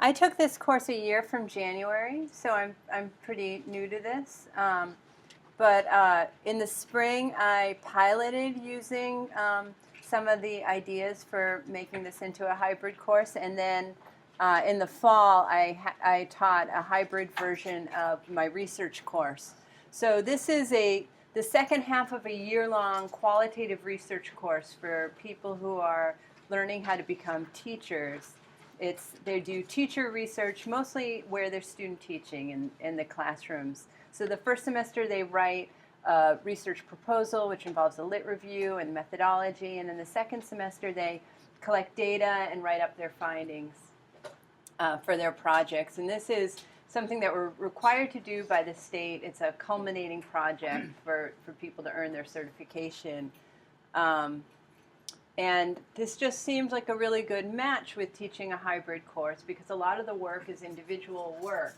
I took this course a year from January, so I'm pretty new to this. But in the spring, I piloted using some of the ideas for making this into a hybrid course, and then in the fall, I taught a hybrid version of my research course. So this is the second half of a year-long qualitative research course for people who are learning how to become teachers. They do teacher research, mostly where they're student teaching in the classrooms. So the first semester they write a research proposal, which involves a lit review and methodology, and in the second semester they collect data and write up their findings for their projects. And this is something that we're required to do by the state. It's a culminating project for people to earn their certification. And this just seems like a really good match with teaching a hybrid course because a lot of the work is individual work.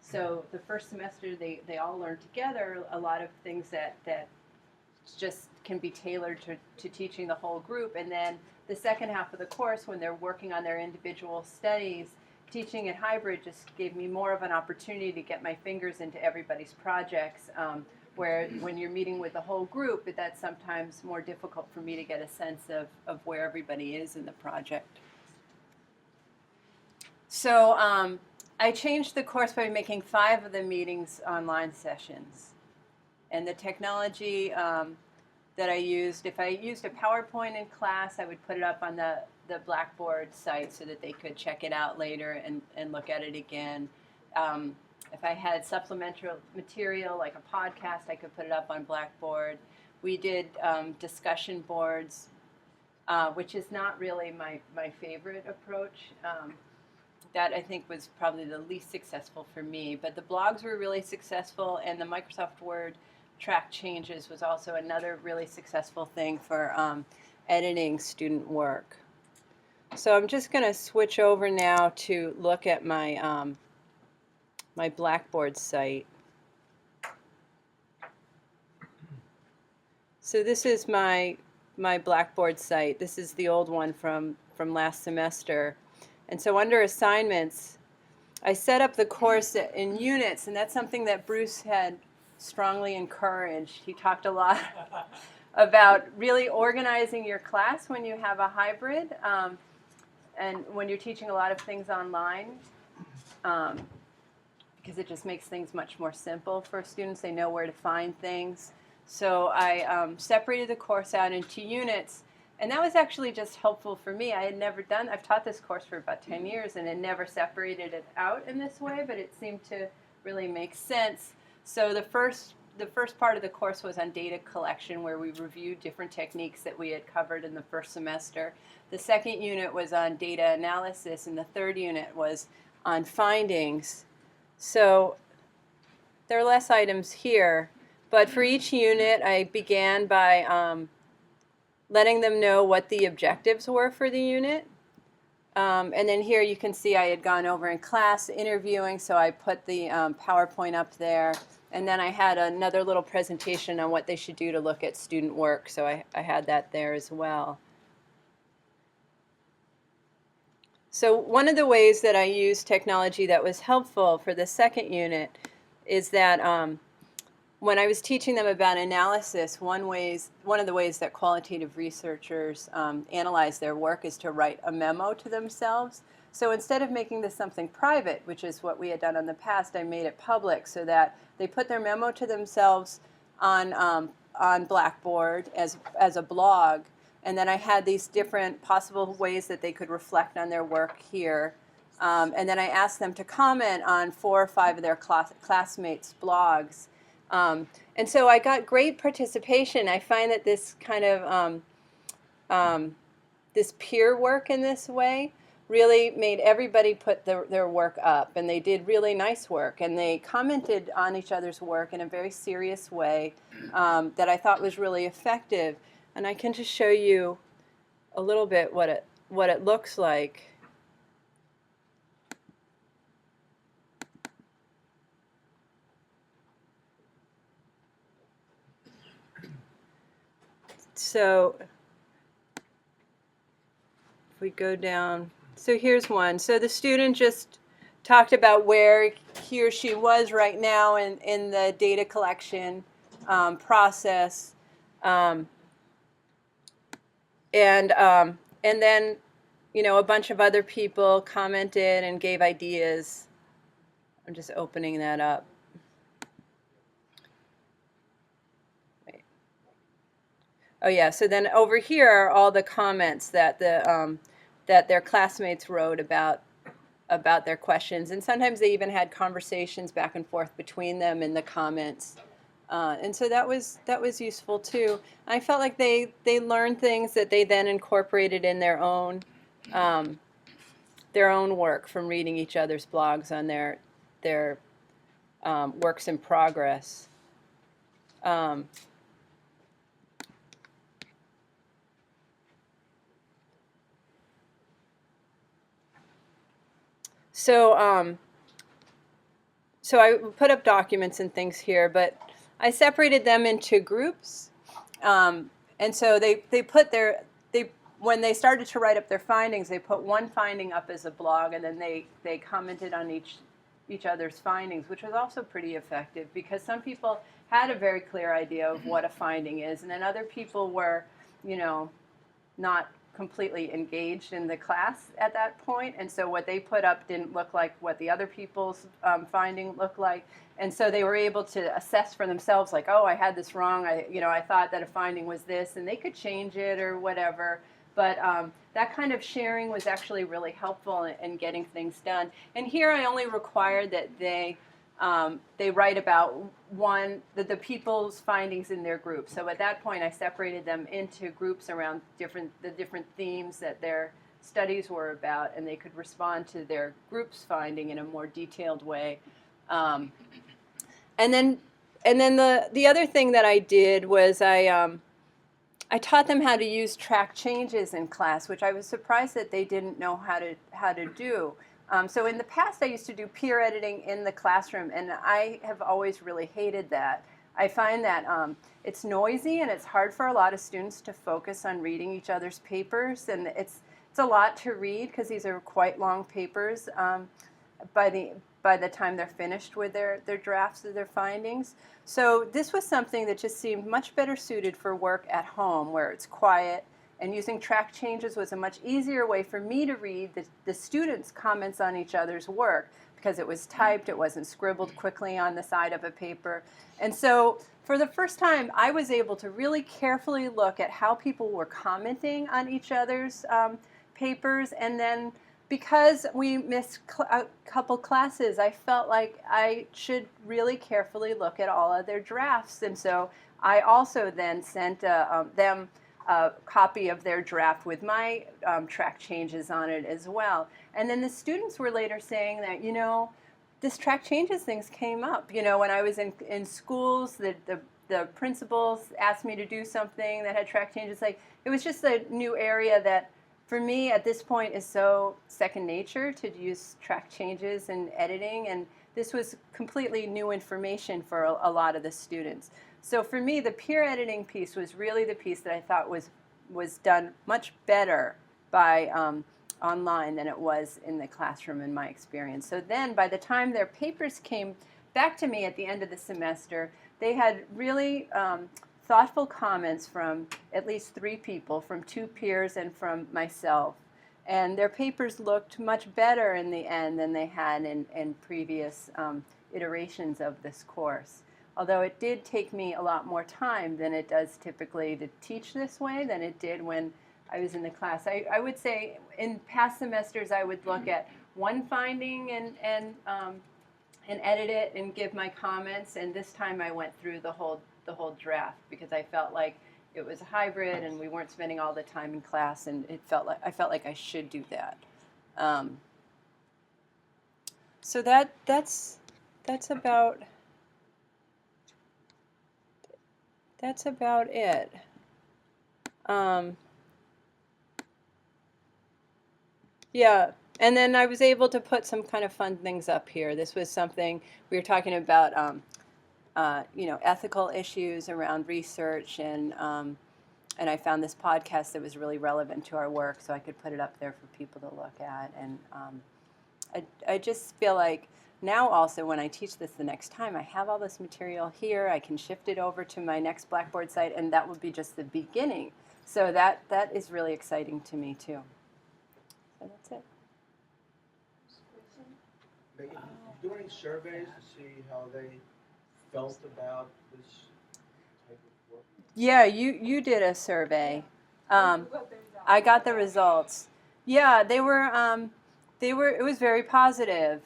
So the first semester they all learn together a lot of things that just can be tailored to teaching the whole group. And then the second half of the course, when they're working on their individual studies, teaching it hybrid just gave me more of an opportunity to get my fingers into everybody's projects. Where when you're meeting with the whole group, that's sometimes more difficult for me to get a sense of where everybody is in the project. So I changed the course by making 5 of the meetings online sessions. And the technology that I used, if I used a PowerPoint in class, I would put it up on the Blackboard site so that they could check it out later and look at it again. If I had supplemental material like a podcast, I could put it up on Blackboard. We did discussion boards, which is not really my favorite approach. That I think was probably the least successful for me. But the blogs were really successful, and the Microsoft Word track changes was also another really successful thing for editing student work. So I'm just going to switch over now to look at my my Blackboard site. So this is my Blackboard site. This is the old one from last semester. And so under assignments, I set up the course in units, and that's something that Bruce had strongly encouraged. He talked a lot about really organizing your class when you have a hybrid, and when you're teaching a lot of things online. Because it just makes things much more simple for students. They know where to find things. So I separated the course out into units, and that was actually just helpful for me. I've taught this course for about 10 years and had never separated it out in this way, but it seemed to really make sense. So the first part of the course was on data collection, where we reviewed different techniques that we had covered in the first semester. The second unit was on data analysis, and the third unit was on findings. So there are less items here, but for each unit I began by letting them know what the objectives were for the unit. And then here you can see I had gone over in class interviewing, so I put the PowerPoint up there. And then I had another little presentation on what they should do to look at student work, so I had that there as well. So one of the ways that I used technology that was helpful for the second unit is that when I was teaching them about analysis, one of the ways that qualitative researchers analyze their work is to write a memo to themselves. So instead of making this something private, which is what we had done in the past, I made it public so that they put their memo to themselves on Blackboard as a blog. And then I had these different possible ways that they could reflect on their work here. And then I asked them to comment on 4 or 5 of their classmates' blogs. And so I got great participation. I find that this kind of this peer work in this way really made everybody put their work up, and they did really nice work, and they commented on each other's work in a very serious way that I thought was really effective. And I can just show you a little bit what it looks like. So if we go down, so here's one. So the student just talked about where he or she was right now in the data collection process. Um, and then, you know, a bunch of other people commented and gave ideas. I'm just opening that up. Wait. Oh yeah, so then over here are all the comments that that their classmates wrote about their questions, and sometimes they even had conversations back and forth between them in the comments. And so that was useful too. I felt like they learned things that they then incorporated in um, their own work from reading each other's blogs on their works in progress. Um, so so I put up documents and things here, but I separated them into groups. And so they put they when they started to write up their findings, they put one finding up as a blog, and then they commented on each other's findings, which was also pretty effective because some people had a very clear idea of what a finding is, and then other people were, you know, not completely engaged in the class at that point, and so what they put up didn't look like what the other people's finding looked like, and so they were able to assess for themselves, like, oh, I had this wrong. I thought that a finding was this, and they could change it or whatever. But that kind of sharing was actually really helpful in getting things done. And here I only required that they write about the people's findings in their group. So at that point, I separated them into groups around the different themes that their studies were about, and they could respond to their group's finding in a more detailed way. Um, and then the other thing that I did was I taught them how to use track changes in class, which I was surprised that they didn't know how to do. So in the past, I used to do peer editing in the classroom, and I have always really hated that. I find that it's noisy and it's hard for a lot of students to focus on reading each other's papers, and it's a lot to read because these are quite long papers by the time they're finished with their drafts of their findings. So this was something that just seemed much better suited for work at home where it's quiet, and using track changes was a much easier way for me to read the students' comments on each other's work because it was typed, it wasn't scribbled quickly on the side of a paper. And so for the first time, I was able to really carefully look at how people were commenting on each other's papers, and then because we missed a couple classes, I felt like I should really carefully look at all of their drafts. And so I also then sent them a copy of their draft with my track changes on it as well. And then the students were later saying that, you know, this track changes things came up. You know, when I was in schools, the principals asked me to do something that had track changes. Like, it was just a new area that, for me, at this point, is so second nature to use track changes and editing, and this was completely new information for a lot of the students. So for me, the peer editing piece was really the piece that I thought was done much better by online than it was in the classroom in my experience. So then by the time their papers came back to me at the end of the semester, they had really thoughtful comments from at least 3 people, from 2 peers and from myself. And their papers looked much better in the end than they had in previous iterations of this course. Although it did take me a lot more time than it does typically to teach this way than it did when I was in the class. I would say in past semesters I would look at one finding and edit it and give my comments, and this time I went through the whole draft because I felt like it was a hybrid and we weren't spending all the time in class, and I felt like I should do that. So that's about it. Yeah, and then I was able to put some kind of fun things up here. This was something we were talking about, you know, ethical issues around research, and and I found this podcast that was really relevant to our work, so I could put it up there for people to look at. And I just feel like now also when I teach this the next time, I have all this material here. I can shift it over to my next Blackboard site, and that will be just the beginning. So that is really exciting to me too. So that's it. Megan, did you do any surveys to see how they felt about this type of work? Yeah, you did a survey. I got the results. Yeah, they were it was very positive.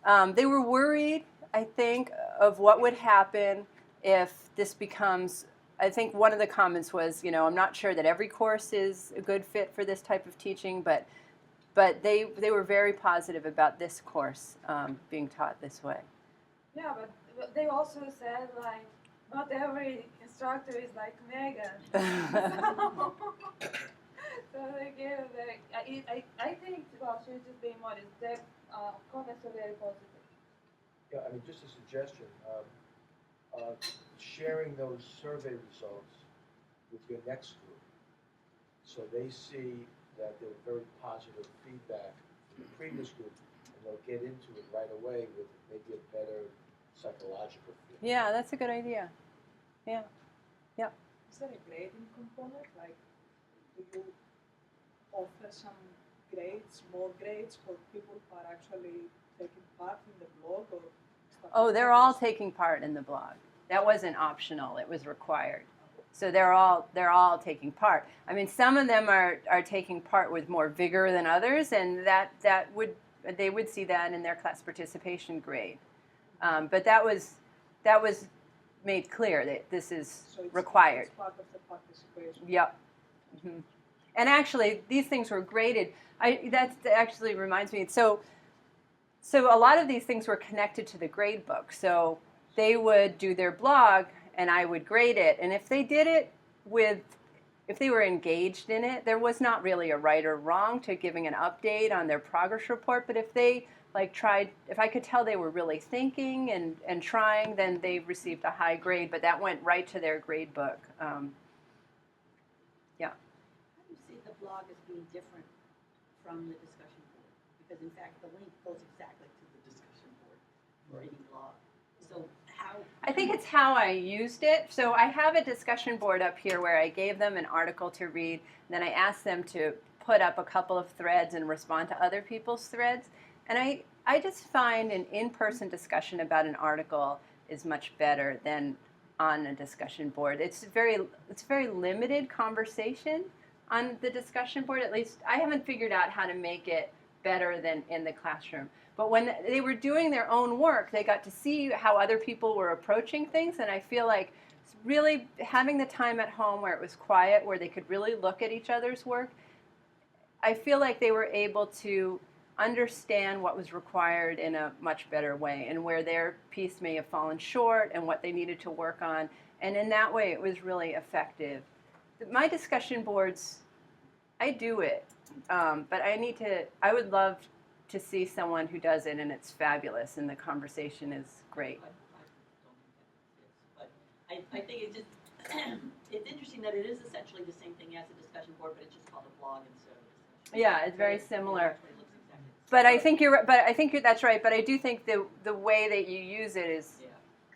They were worried, I think, of what would happen if this becomes. I think one of the comments was, I'm not sure that every course is a good fit for this type of teaching, but they were very positive about this course being taught this way. Yeah, but they also said, like, not every instructor is like Megan. So they gave I think, well, she was just being modest. The comments are very positive. Yeah, I mean, just a suggestion, sharing those survey results with your next group, so they see that there was very positive feedback from the previous group, and they'll get into it right away with maybe a better psychological feeling. Yeah, that's a good idea. Yeah. Yeah. Is there a grading component? Like, do you offer some grades, more grades for people who are actually taking part in the blog or stuff? Oh, they're all taking part in the blog. That wasn't optional; it was required. So they're all taking part. I mean, some of them are taking part with more vigor than others, and they would see that in their class participation grade. But that was made clear that this is required. It's part of the participation. Yep. Mm-hmm. And actually, these things were graded. That actually reminds me. So a lot of these things were connected to the grade book. So they would do their blog, and I would grade it. And if they did it if they were engaged in it, there was not really a right or wrong to giving an update on their progress report. But if they if I could tell they were really thinking and trying, then they received a high grade. But that went right to their grade book. Yeah. How do you see the blog as being different from the discussion board? Because in fact, the link goes exactly to the discussion board for any blog. So how? I think it's how I used it. So I have a discussion board up here where I gave them an article to read, and then I asked them to put up a couple of threads and respond to other people's threads. And I just find an in-person discussion about an article is much better than on a discussion board. It's very limited conversation on the discussion board. At least I haven't figured out how to make it better than in the classroom. But when they were doing their own work, they got to see how other people were approaching things, and I feel like really having the time at home where it was quiet, where they could really look at each other's work, I feel like they were able to understand what was required in a much better way, and where their piece may have fallen short and what they needed to work on. And in that way, it was really effective. My discussion boards, I do it, but I would love to see someone who does it, and it's fabulous, and the conversation is great. But I think it's just it's interesting that it is essentially the same thing as a discussion board, but it's just called a blog instead of a discussion. Yeah, it's very similar. But I think that's right. But I do think the way that you use it is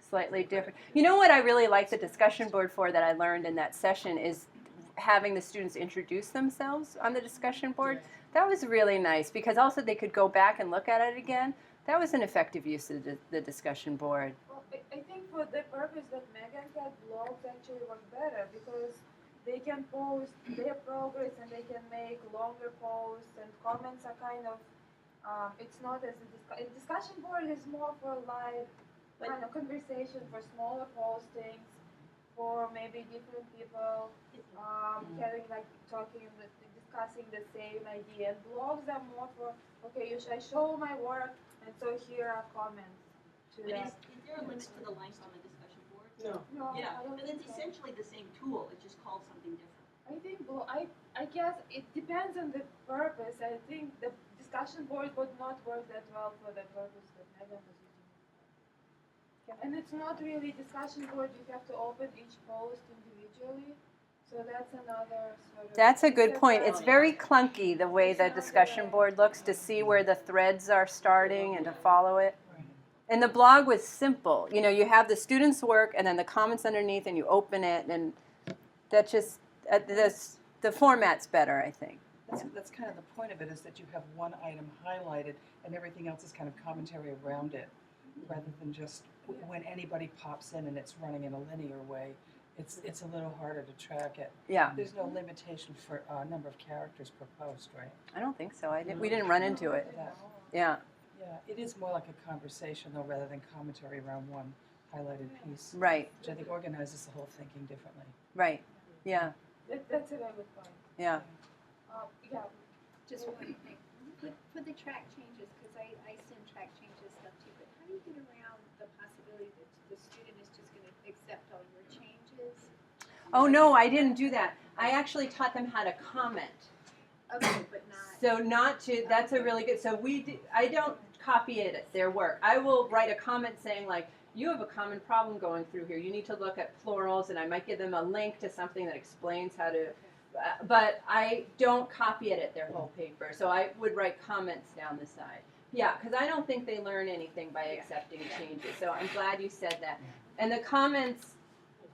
slightly different. You know what I really like the discussion board for that I learned in that session is having the students introduce themselves on the discussion board. That was really nice because also they could go back and look at it again. That was an effective use of the discussion board. Well, I think for the purpose that Megan had, blogs actually work better because they can post their progress and they can make longer posts, and comments are kind of it's not as a discussion board is more for live kind of conversation, for smaller postings, for maybe different people having discussing the same idea. And blogs are more for I show my work, and so here are comments to that. Is there a limit to the length on the discussion board? No, Yeah, I don't but think it's so. essentially the same tool. It's just called something different. I think I guess it depends on the purpose. I think the discussion board would not work that well for the purpose that Megan was using it for. And it's not really discussion board. You have to open each post individually. So that's another sort of. That's a good it's point. a- It's very clunky the way the It's not discussion the- board looks to see where the threads are starting and to follow it. Right. And the blog was simple. You know, you have the students' work and then the comments underneath, and you open it, and that just the format's better, I think. That's kind of the point of it, is that you have one item highlighted and everything else is kind of commentary around it, rather than just when anybody pops in and it's running in a linear way, it's a little harder to track it. Yeah, There's no limitation for number of characters per post, right? I don't think so. We didn't run into it. That- Yeah, Yeah, it is more like a conversation though, rather than commentary around one highlighted piece, right, which I think organizes the whole thinking differently. right. Yeah, That's a very good point. yeah. Yeah. Just one thing, for the track changes, because I send track changes stuff too, but how do you get around the possibility that the student is just gonna accept all your changes? Oh, no, I didn't do that. I actually taught them how to comment. Okay, but not, So not to, that's a really good, so I don't copy edit their work. I will write a comment saying like, you have a common problem going through here. You need to look at plurals, and I might give them a link to something that explains how to, but I don't copy edit their whole paper. So I would write comments down the side. Yeah, because I don't think they learn anything by accepting changes. So I'm glad you said that. And the comments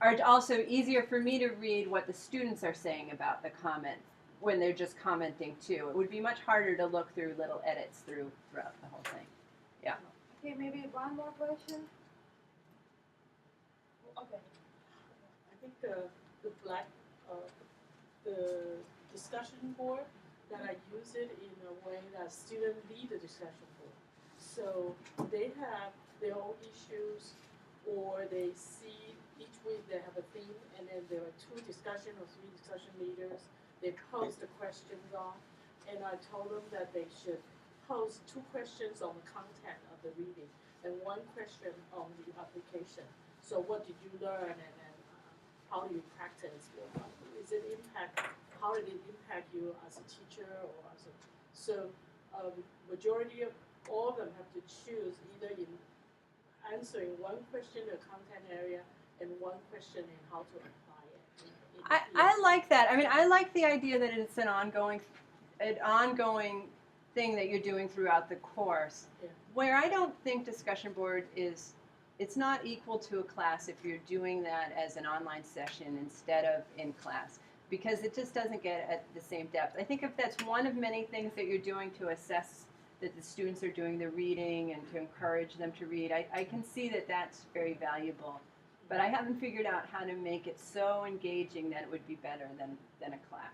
are also easier for me to read what the students are saying about the comments when they're just commenting too. It would be much harder to look through little edits throughout the whole thing. Okay, maybe one more question. Okay. I think the discussion board, that I use it in a way that students lead the discussion board. So they have their own issues, or they see each week they have a theme, and then there are 2 discussion or 3 discussion leaders. They post the questions on, and I told them that they should post 2 questions on the content of the reading and 1 question on the application. So what did you learn, and then how do you practice? Is it how did it impact you as a teacher or as a, so majority of all of them have to choose either in answering 1 question in the content area and 1 question in how to apply it. in the I field. like that. I mean, I like the idea that it's an ongoing thing that you're doing throughout the course. Yeah. Where I don't think discussion board is, it's not equal to a class if you're doing that as an online session instead of in class, because it just doesn't get at the same depth. I think if that's one of many things that you're doing to assess that the students are doing the reading and to encourage them to read, I can see that that's very valuable. But I haven't figured out how to make it so engaging that it would be better than a class.